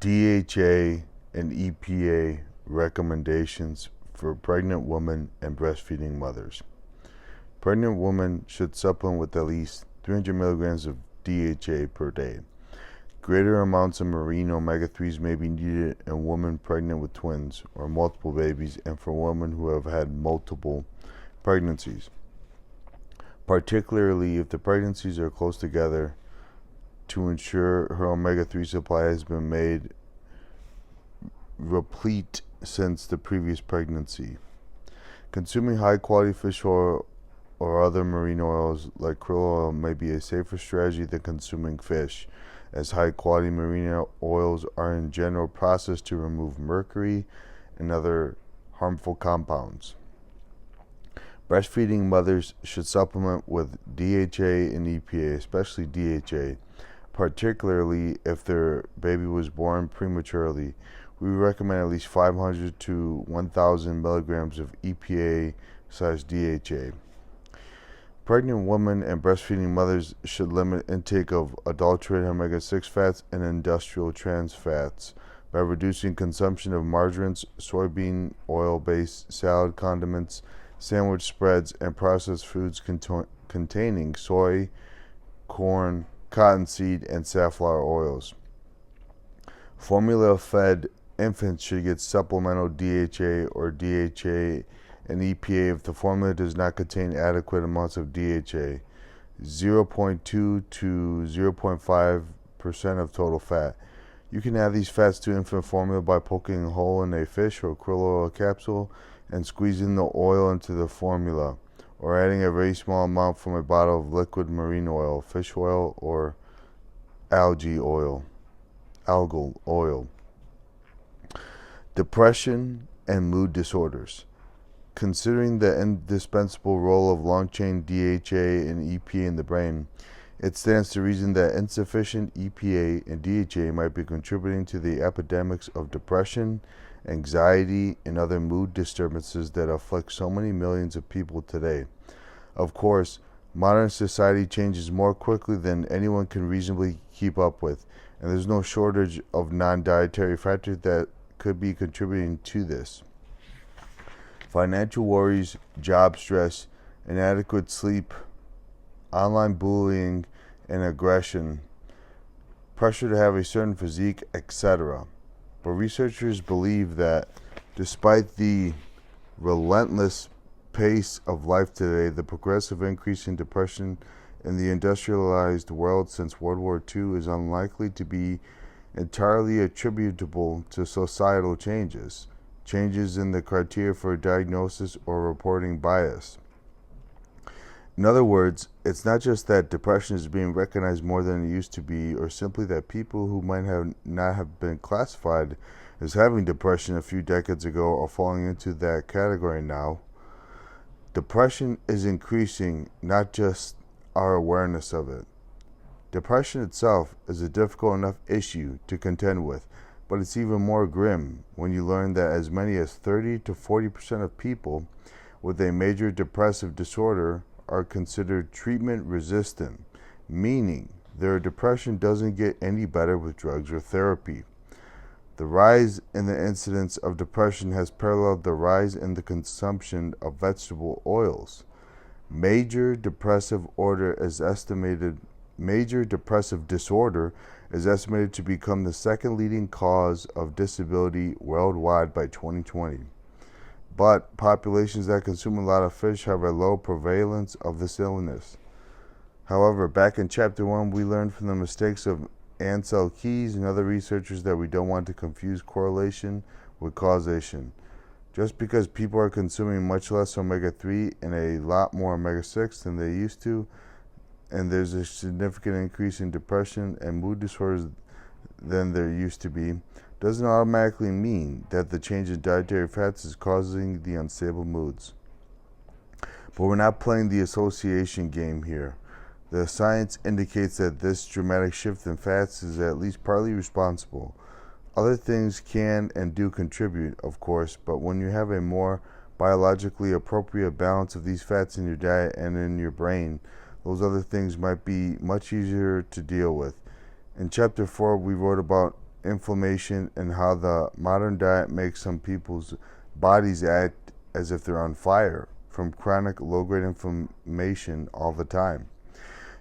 DHA and EPA recommendations for pregnant women and breastfeeding mothers. Pregnant women should supplement with at least 300 milligrams of DHA per day. Greater amounts of marine omega-3s may be needed in women pregnant with twins or multiple babies, and for women who have had multiple pregnancies, particularly if the pregnancies are close together, to ensure her omega-3 supply has been made replete since the previous pregnancy. Consuming high-quality fish oil or other marine oils like krill oil may be a safer strategy than consuming fish, as high-quality marine oils are in general processed to remove mercury and other harmful compounds. Breastfeeding mothers should supplement with DHA and EPA, especially DHA, particularly if their baby was born prematurely. We recommend at least 500 to 1,000 milligrams of EPA/DHA. Pregnant women and breastfeeding mothers should limit intake of adulterated omega-6 fats and industrial trans fats by reducing consumption of margarines, soybean oil-based salad condiments, sandwich spreads, and processed foods containing soy, corn, cottonseed, and safflower oils. Formula-fed infants should get supplemental DHA or DHA and EPA if the formula does not contain adequate amounts of DHA, 0.2 to 0.5% of total fat. You can add these fats to infant formula by poking a hole in a fish or krill oil capsule and squeezing the oil into the formula, or adding a very small amount from a bottle of liquid marine oil, fish oil, or algal oil. Depression and mood disorders. Considering the indispensable role of long-chain DHA and EPA in the brain, it stands to reason that insufficient EPA and DHA might be contributing to the epidemics of depression, anxiety, and other mood disturbances that afflict so many millions of people today. Of course, modern society changes more quickly than anyone can reasonably keep up with, and there's no shortage of non-dietary factors that could be contributing to this. Financial worries, job stress, inadequate sleep, online bullying and aggression, pressure to have a certain physique, etc. But researchers believe that despite the relentless pace of life today, the progressive increase in depression in the industrialized world since World War II is unlikely to be entirely attributable to societal changes in the criteria for diagnosis or reporting bias. In other words, it's not just that depression is being recognized more than it used to be, or simply that people who might not have been classified as having depression a few decades ago are falling into that category now. Depression is increasing, not just our awareness of it. Depression itself is a difficult enough issue to contend with, but it's even more grim when you learn that as many as 30 to 40% of people with a major depressive disorder are considered treatment resistant, meaning their depression doesn't get any better with drugs or therapy. The rise in the incidence of depression has paralleled the rise in the consumption of vegetable oils. Major depressive disorder is estimated to become the second leading cause of disability worldwide by 2020. But populations that consume a lot of fish have a low prevalence of this illness. However, back in Chapter 1, we learned from the mistakes of Ansel Keys and other researchers that we don't want to confuse correlation with causation. Just because people are consuming much less omega-3 and a lot more omega-6 than they used to, and there's a significant increase in depression and mood disorders than there used to be, doesn't automatically mean that the change in dietary fats is causing the unstable moods. But we're not playing the association game here. The science indicates that this dramatic shift in fats is at least partly responsible. Other things can and do contribute, of course, but when you have a more biologically appropriate balance of these fats in your diet and in your brain, those other things might be much easier to deal with. In Chapter 4, we wrote about inflammation and how the modern diet makes some people's bodies act as if they're on fire from chronic low-grade inflammation all the time.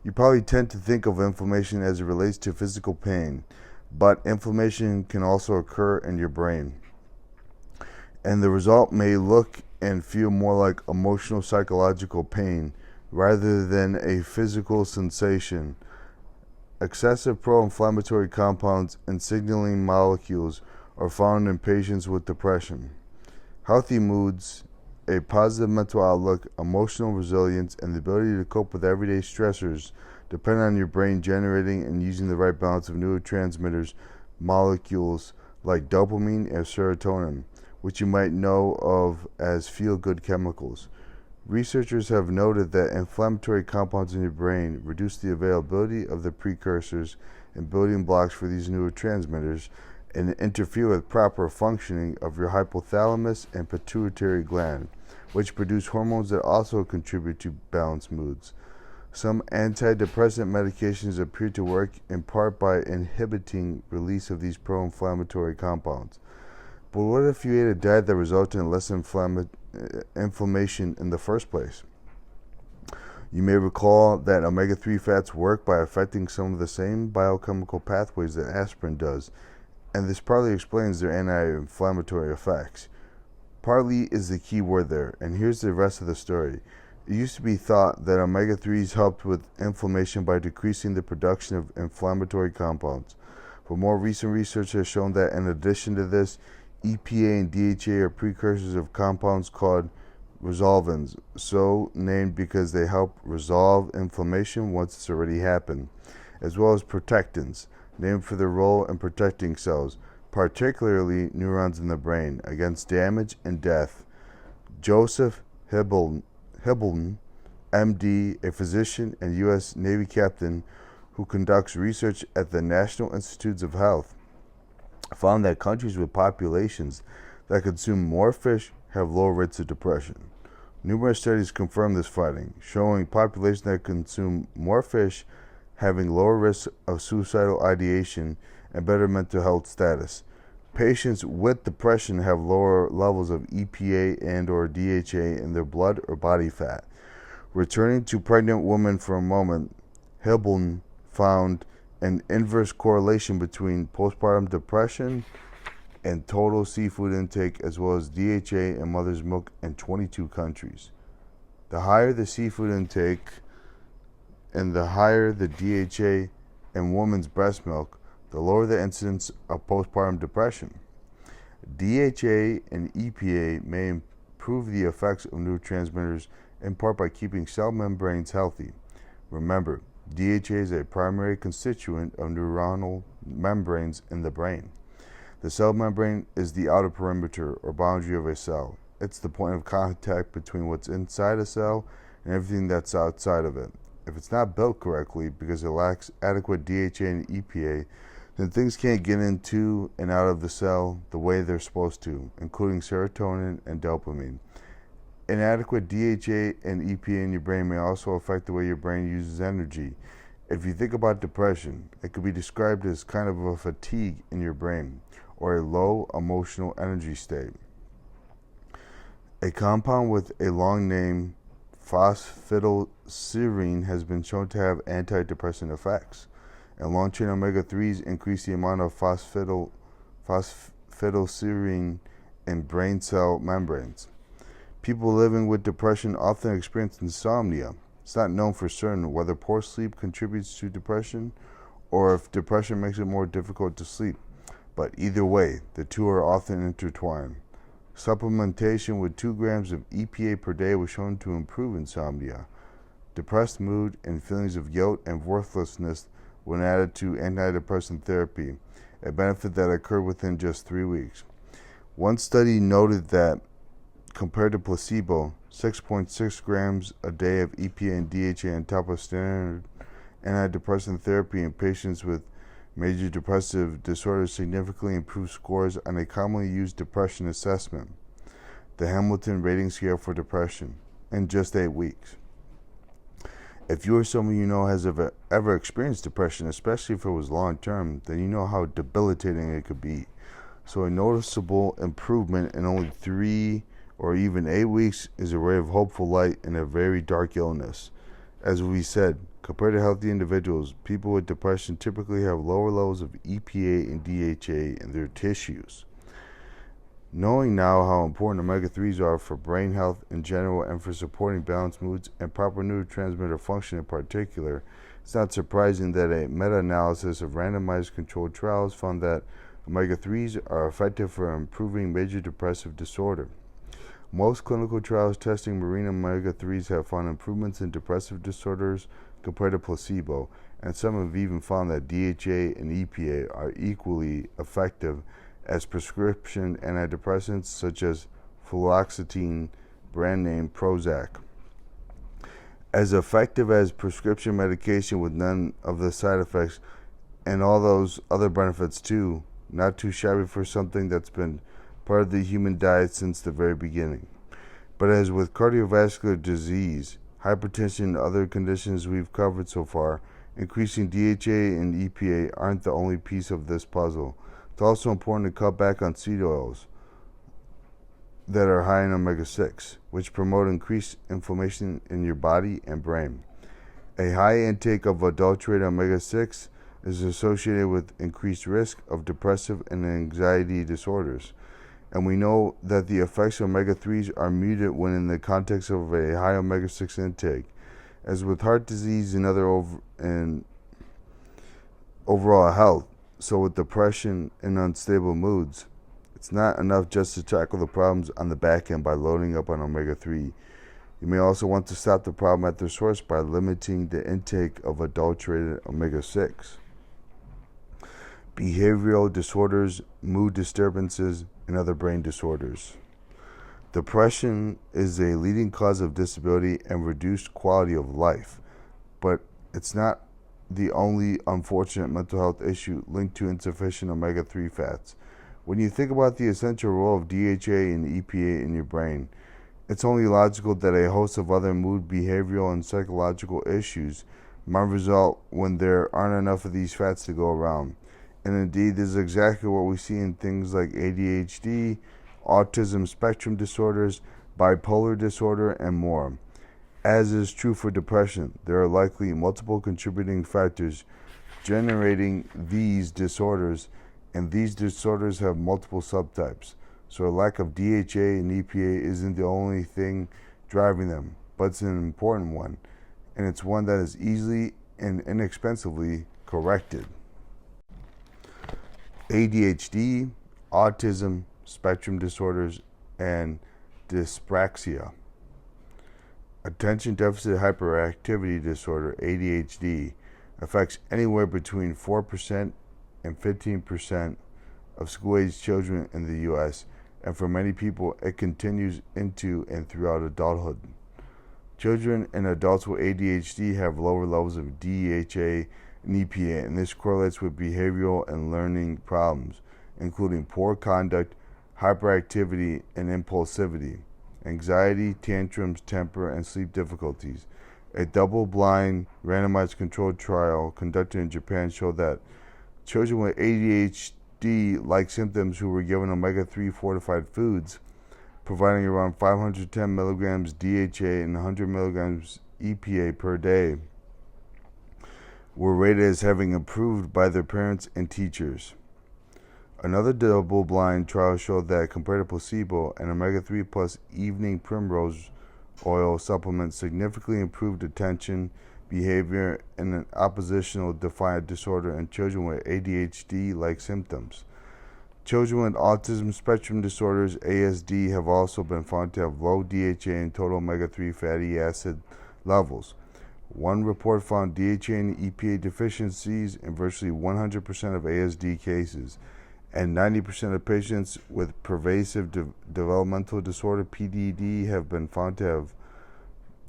You probably tend to think of inflammation as it relates to physical pain, but inflammation can also occur in your brain. And the result may look and feel more like emotional psychological pain rather than a physical sensation. Excessive pro-inflammatory compounds and signaling molecules are found in patients with depression. Healthy moods, a positive mental outlook, emotional resilience, and the ability to cope with everyday stressors depend on your brain generating and using the right balance of neurotransmitters, molecules like dopamine and serotonin, which you might know of as feel-good chemicals. Researchers have noted that inflammatory compounds in your brain reduce the availability of the precursors and building blocks for these neurotransmitters and interfere with proper functioning of your hypothalamus and pituitary gland, which produce hormones that also contribute to balanced moods. Some antidepressant medications appear to work in part by inhibiting release of these pro-inflammatory compounds. But what if you ate a diet that resulted in less inflammation in the first place? You may recall that omega-3 fats work by affecting some of the same biochemical pathways that aspirin does, and this partly explains their anti-inflammatory effects. Partly is the key word there, and here's the rest of the story. It used to be thought that omega-3s helped with inflammation by decreasing the production of inflammatory compounds. But more recent research has shown that in addition to this, EPA and DHA are precursors of compounds called resolvins, so named because they help resolve inflammation once it's already happened, as well as protectins, named for their role in protecting cells, particularly neurons in the brain, against damage and death. Joseph Hibbeln, MD, a physician and U.S. Navy captain who conducts research at the National Institutes of Health, found that countries with populations that consume more fish have lower rates of depression. Numerous studies confirm this finding, showing populations that consume more fish having lower risks of suicidal ideation and better mental health status. Patients with depression have lower levels of EPA and/or DHA in their blood or body fat. Returning to pregnant women for a moment, Hibbeln found an inverse correlation between postpartum depression and total seafood intake, as well as DHA and mother's milk in 22 countries. The higher the seafood intake and the higher the DHA in woman's breast milk, the lower the incidence of postpartum depression. DHA and EPA may improve the effects of neurotransmitters in part by keeping cell membranes healthy. Remember, DHA is a primary constituent of neuronal membranes in the brain. The cell membrane is the outer perimeter or boundary of a cell. It's the point of contact between what's inside a cell and everything that's outside of it. If it's not built correctly because it lacks adequate DHA and EPA, then things can't get into and out of the cell the way they're supposed to, including serotonin and dopamine. Inadequate DHA and EPA in your brain may also affect the way your brain uses energy. If you think about depression, it could be described as kind of a fatigue in your brain, or a low emotional energy state. A compound with a long name, phosphatidylserine, has been shown to have antidepressant effects, and long-chain omega-3s increase the amount of phosphatidylserine in brain cell membranes. People living with depression often experience insomnia. It's not known for certain whether poor sleep contributes to depression or if depression makes it more difficult to sleep, but either way, the two are often intertwined. Supplementation with 2 grams of EPA per day was shown to improve insomnia, depressed mood, and feelings of guilt and worthlessness when added to antidepressant therapy, a benefit that occurred within just 3 weeks. One study noted that compared to placebo, 6.6 grams a day of EPA and DHA on top of standard antidepressant therapy in patients with major depressive disorder significantly improved scores on a commonly used depression assessment, the Hamilton Rating Scale for Depression, in just 8 weeks. If you or someone you know has ever experienced depression, especially if it was long term, then you know how debilitating it could be. So a noticeable improvement in only 3 or even 8 weeks is a ray of hopeful light in a very dark illness. As we said, compared to healthy individuals, people with depression typically have lower levels of EPA and DHA in their tissues. Knowing now how important omega-3s are for brain health in general and for supporting balanced moods and proper neurotransmitter function in particular, it's not surprising that a meta-analysis of randomized controlled trials found that omega-3s are effective for improving major depressive disorder. Most clinical trials testing marine omega-3s have found improvements in depressive disorders compared to placebo, and some have even found that DHA and EPA are equally effective as prescription antidepressants such as fluoxetine, brand name Prozac. As effective as prescription medication with none of the side effects and all those other benefits too, not too shabby for something that's been part of the human diet since the very beginning. But as with cardiovascular disease, hypertension, and other conditions we've covered so far, increasing DHA and EPA aren't the only piece of this puzzle. It's also important to cut back on seed oils that are high in omega-6, which promote increased inflammation in your body and brain. A high intake of adulterated omega-6 is associated with increased risk of depressive and anxiety disorders. And we know that the effects of omega-3s are muted when in the context of a high omega-6 intake. As with heart disease and other overall health, so with depression and unstable moods, it's not enough just to tackle the problems on the back end by loading up on omega-3. You may also want to stop the problem at the source by limiting the intake of adulterated omega-6. Behavioral disorders, mood disturbances, and other brain disorders. Depression is a leading cause of disability and reduced quality of life, but it's not the only unfortunate mental health issue linked to insufficient omega-3 fats. When you think about the essential role of DHA and EPA in your brain, it's only logical that a host of other mood, behavioral, and psychological issues might result when there aren't enough of these fats to go around. And indeed, this is exactly what we see in things like ADHD, autism spectrum disorders, bipolar disorder, and more. As is true for depression, there are likely multiple contributing factors generating these disorders, and these disorders have multiple subtypes. So a lack of DHA and EPA isn't the only thing driving them, but it's an important one, and it's one that is easily and inexpensively corrected. ADHD, autism spectrum disorders, and dyspraxia. Attention deficit hyperactivity disorder, ADHD, affects anywhere between 4% and 15% of school-aged children in the U.S., and for many people, it continues into and throughout adulthood. Children and adults with ADHD have lower levels of DHA and EPA, and this correlates with behavioral and learning problems, including poor conduct, hyperactivity, and impulsivity, anxiety, tantrums, temper, and sleep difficulties. A double-blind, randomized controlled trial conducted in Japan showed that children with ADHD-like symptoms who were given omega-3 fortified foods, providing around 510 milligrams DHA and 100 milligrams EPA per day, were rated as having improved by their parents and teachers. Another double-blind trial showed that compared to placebo, an omega-3 plus evening primrose oil supplement significantly improved attention, behavior, and an oppositional defiant disorder in children with ADHD-like symptoms. Children with autism spectrum disorders, ASD, have also been found to have low DHA and total omega-3 fatty acid levels. One report found DHA and EPA deficiencies in virtually 100% of ASD cases, and 90% of patients with pervasive developmental disorder, PDD, have been found to have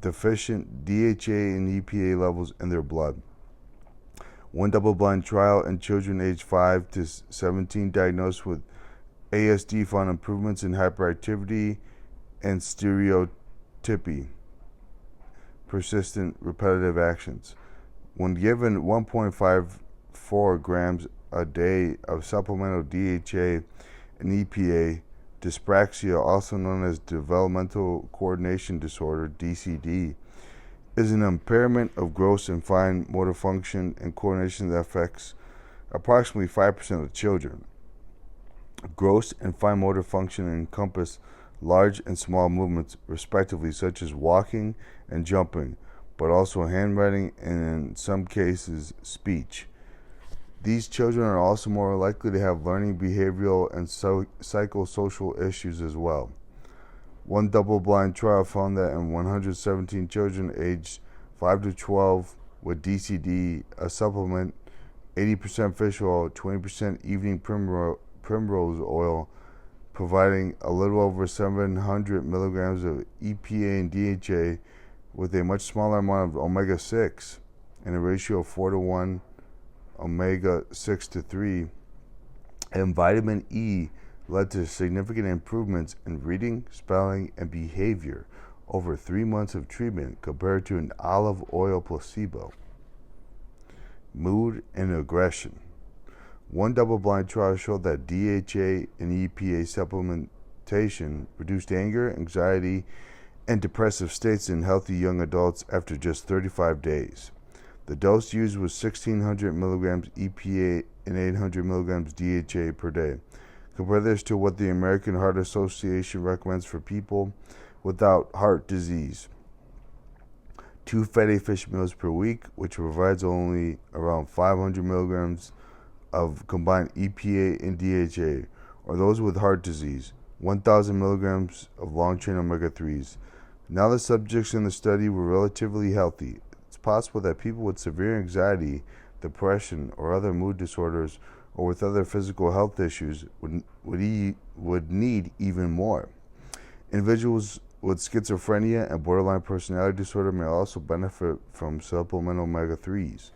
deficient DHA and EPA levels in their blood. One double-blind trial in children aged 5 to 17 diagnosed with ASD found improvements in hyperactivity and stereotypy. persistent, repetitive actions. When given 1.54 grams a day of supplemental DHA and EPA, dyspraxia, also known as developmental coordination disorder (DCD), is an impairment of gross and fine motor function and coordination that affects approximately 5% of children. Gross and fine motor function encompass large and small movements, respectively, such as walking and jumping, but also handwriting and, in some cases, speech. These children are also more likely to have learning, behavioral, and psychosocial issues as well. One double-blind trial found that in 117 children aged 5 to 12 with DCD, a supplement, 80% fish oil, 20% evening primrose oil, providing a little over 700 milligrams of EPA and DHA with a much smaller amount of omega-6 in a ratio of 4 to 1, omega-6 to 3, and vitamin E led to significant improvements in reading, spelling, and behavior over 3 months of treatment compared to an olive oil placebo. Mood and aggression. One double-blind trial showed that DHA and EPA supplementation reduced anger, anxiety, and depressive states in healthy young adults after just 35 days. The dose used was 1,600 milligrams EPA and 800 milligrams DHA per day. Compare this to what the American Heart Association recommends for people without heart disease. 2 fatty fish meals per week, which provides only around 500 milligrams of combined EPA and DHA, or those with heart disease, 1,000 milligrams of long-chain omega-3s. Now the subjects in the study were relatively healthy. It's possible that people with severe anxiety, depression, or other mood disorders, or with other physical health issues would need even more. Individuals with schizophrenia and borderline personality disorder may also benefit from supplemental omega-3s.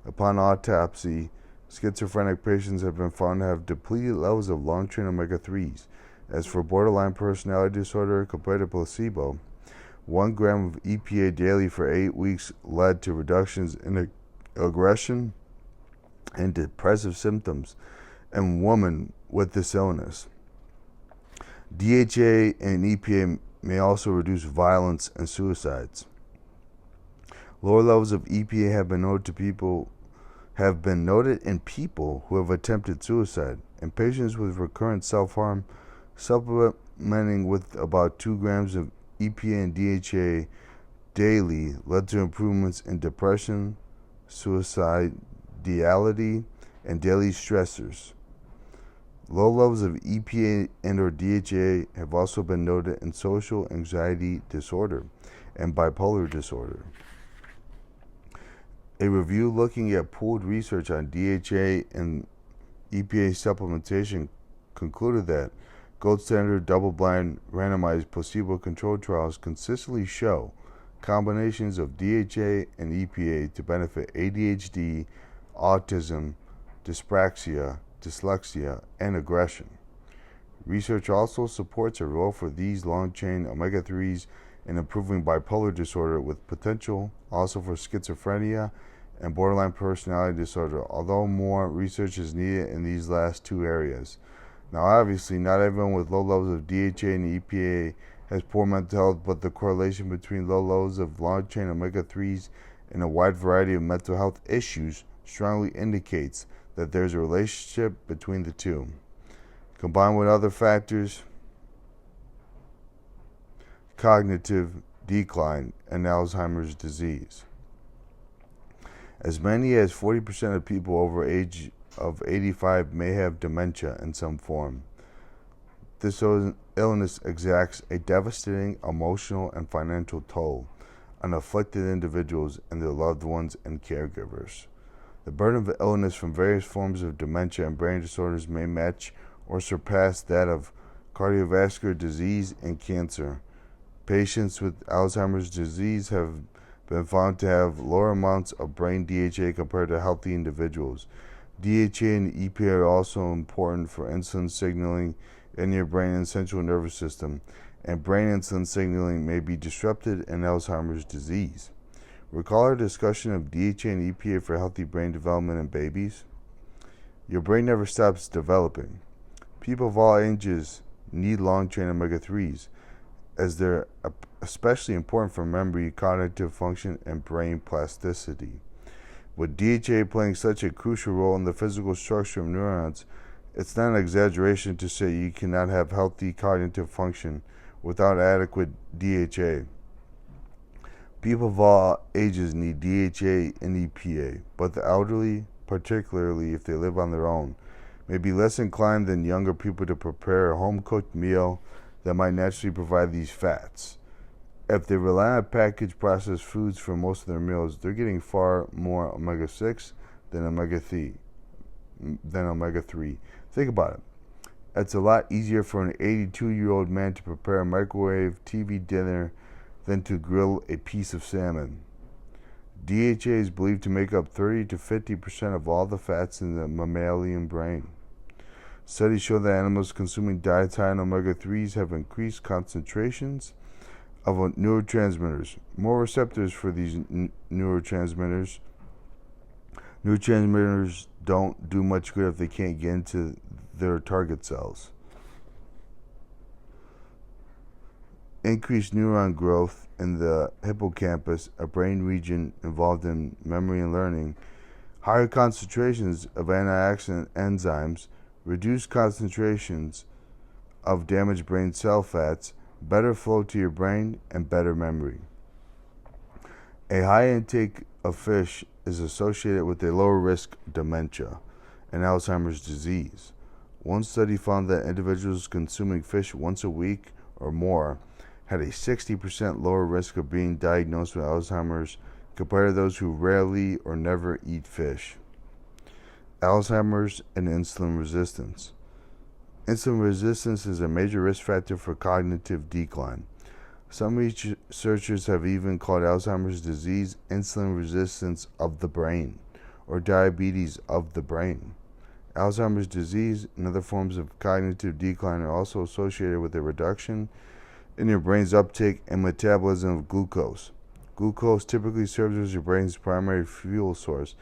Upon autopsy, schizophrenic patients have been found to have depleted levels of long-chain omega-3s. As for borderline personality disorder compared to placebo, 1 gram of EPA daily for 8 weeks led to reductions in aggression and depressive symptoms in women with this illness. DHA and EPA may also reduce violence and suicides. Lower levels of EPA have been noted in people who have attempted suicide. In patients with recurrent self-harm, supplementing with about 2 grams of EPA and DHA daily led to improvements in depression, suicidality, and daily stressors. Low levels of EPA and or DHA have also been noted in social anxiety disorder and bipolar disorder. A review looking at pooled research on DHA and EPA supplementation concluded that gold standard double-blind randomized placebo-controlled trials consistently show combinations of DHA and EPA to benefit ADHD, autism, dyspraxia, dyslexia, and aggression. Research also supports a role for these long-chain omega-3s in improving bipolar disorder with potential also for schizophrenia and borderline personality disorder, although more research is needed in these last 2 areas. Now obviously not everyone with low levels of DHA and EPA has poor mental health, but the correlation between low levels of long-chain omega-3s and a wide variety of mental health issues strongly indicates that there's a relationship between the two. Combined with other factors, cognitive decline and Alzheimer's disease. As many as 40% of people over age of 85 may have dementia in some form. This illness exacts a devastating emotional and financial toll on afflicted individuals and their loved ones and caregivers. The burden of illness from various forms of dementia and brain disorders may match or surpass that of cardiovascular disease and cancer. Patients with Alzheimer's disease have been found to have lower amounts of brain DHA compared to healthy individuals. DHA and EPA are also important for insulin signaling in your brain and central nervous system, and brain insulin signaling may be disrupted in Alzheimer's disease. Recall our discussion of DHA and EPA for healthy brain development in babies? Your brain never stops developing. People of all ages need long-chain omega-3s, as they're especially important for memory, cognitive function, and brain plasticity. With DHA playing such a crucial role in the physical structure of neurons, it's not an exaggeration to say you cannot have healthy cognitive function without adequate DHA. People of all ages need DHA and EPA, but the elderly, particularly if they live on their own, may be less inclined than younger people to prepare a home-cooked meal that might naturally provide these fats. If they rely on packaged processed foods for most of their meals, they're getting far more omega-6 than omega-3. Think about it. It's a lot easier for an 82-year-old man to prepare a microwave TV dinner than to grill a piece of salmon. DHA is believed to make up 30 to 50% of all the fats in the mammalian brain. Studies show that animals consuming diets high in omega-3s have increased concentrations of neurotransmitters, more receptors for these neurotransmitters. Neurotransmitters don't do much good if they can't get into their target cells. Increased neuron growth in the hippocampus, a brain region involved in memory and learning, higher concentrations of antioxidant enzymes, reduced concentrations of damaged brain cell fats, better flow to your brain, and better memory. A high intake of fish is associated with a lower risk dementia and Alzheimer's disease. One study found that individuals consuming fish once a week or more had a 60% lower risk of being diagnosed with Alzheimer's compared to those who rarely or never eat fish. Alzheimer's and insulin resistance. Insulin resistance is a major risk factor for cognitive decline. Some researchers have even called Alzheimer's disease insulin resistance of the brain, or diabetes of the brain. Alzheimer's disease and other forms of cognitive decline are also associated with a reduction in your brain's uptake and metabolism of glucose. Glucose typically serves as your brain's primary fuel source,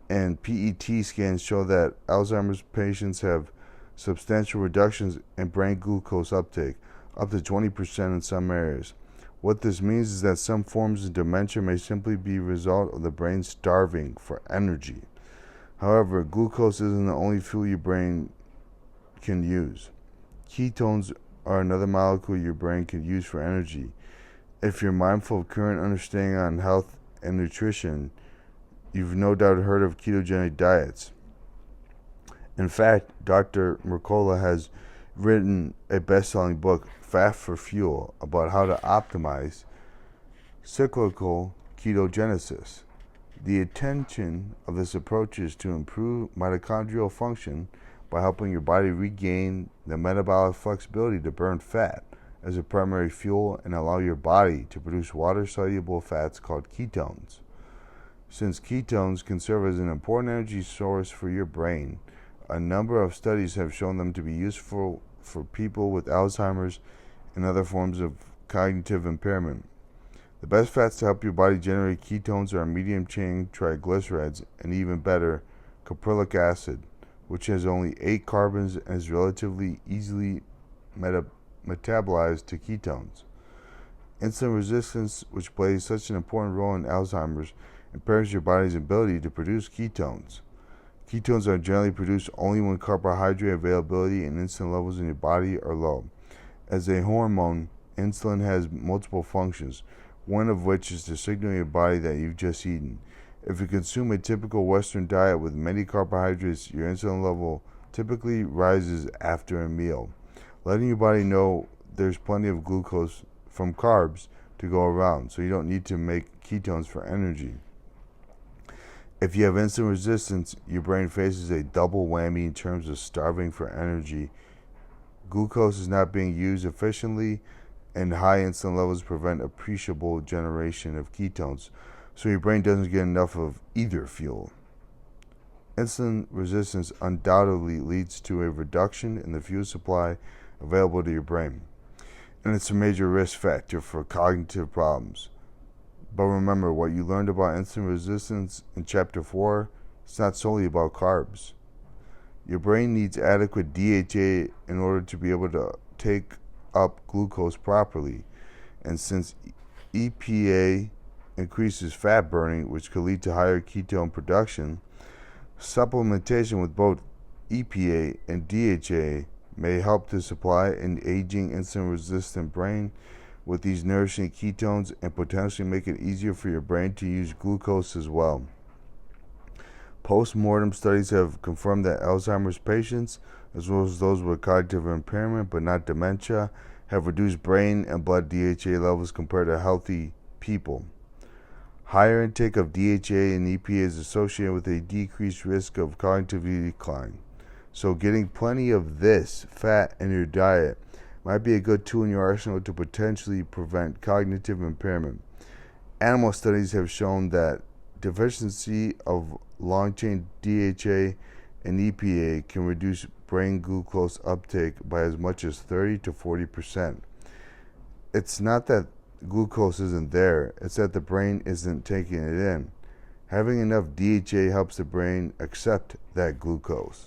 and PET scans show that Alzheimer's patients have substantial reductions in brain glucose uptake, up to 20% in some areas. What this means is that some forms of dementia may simply be a result of the brain starving for energy. However, glucose isn't the only fuel your brain can use. Ketones are another molecule your brain can use for energy. If you're mindful of current understanding on health and nutrition, you've no doubt heard of ketogenic diets. In fact, Dr. Mercola has written a best-selling book, Fat for Fuel, about how to optimize cyclical ketogenesis. The intention of this approach is to improve mitochondrial function by helping your body regain the metabolic flexibility to burn fat as a primary fuel and allow your body to produce water-soluble fats called ketones. Since ketones can serve as an important energy source for your brain, a number of studies have shown them to be useful for people with Alzheimer's and other forms of cognitive impairment. The best fats to help your body generate ketones are medium-chain triglycerides and, even better, caprylic acid, which has only 8 carbons and is relatively easily metabolized to ketones. Insulin resistance, which plays such an important role in Alzheimer's, impairs your body's ability to produce ketones. Ketones are generally produced only when carbohydrate availability and insulin levels in your body are low. As a hormone, insulin has multiple functions, one of which is to signal your body that you've just eaten. If you consume a typical Western diet with many carbohydrates, your insulin level typically rises after a meal, letting your body know there's plenty of glucose from carbs to go around, so you don't need to make ketones for energy. If you have insulin resistance, your brain faces a double whammy in terms of starving for energy. Glucose is not being used efficiently, and high insulin levels prevent appreciable generation of ketones, so your brain doesn't get enough of either fuel. Insulin resistance undoubtedly leads to a reduction in the fuel supply available to your brain, and it's a major risk factor for cognitive problems. But remember, what you learned about insulin resistance in Chapter 4 is not solely about carbs. Your brain needs adequate DHA in order to be able to take up glucose properly. And since EPA increases fat burning, which could lead to higher ketone production, supplementation with both EPA and DHA may help to supply an aging insulin-resistant brain with these nourishing ketones and potentially make it easier for your brain to use glucose as well. Post-mortem studies have confirmed that Alzheimer's patients, as well as those with cognitive impairment but not dementia, have reduced brain and blood DHA levels compared to healthy people. Higher intake of DHA and EPA is associated with a decreased risk of cognitive decline. So getting plenty of this fat in your diet might be a good tool in your arsenal to potentially prevent cognitive impairment. Animal studies have shown that deficiency of long-chain DHA and EPA can reduce brain glucose uptake by as much as 30 to 40%. It's not that glucose isn't there, it's that the brain isn't taking it in. Having enough DHA helps the brain accept that glucose.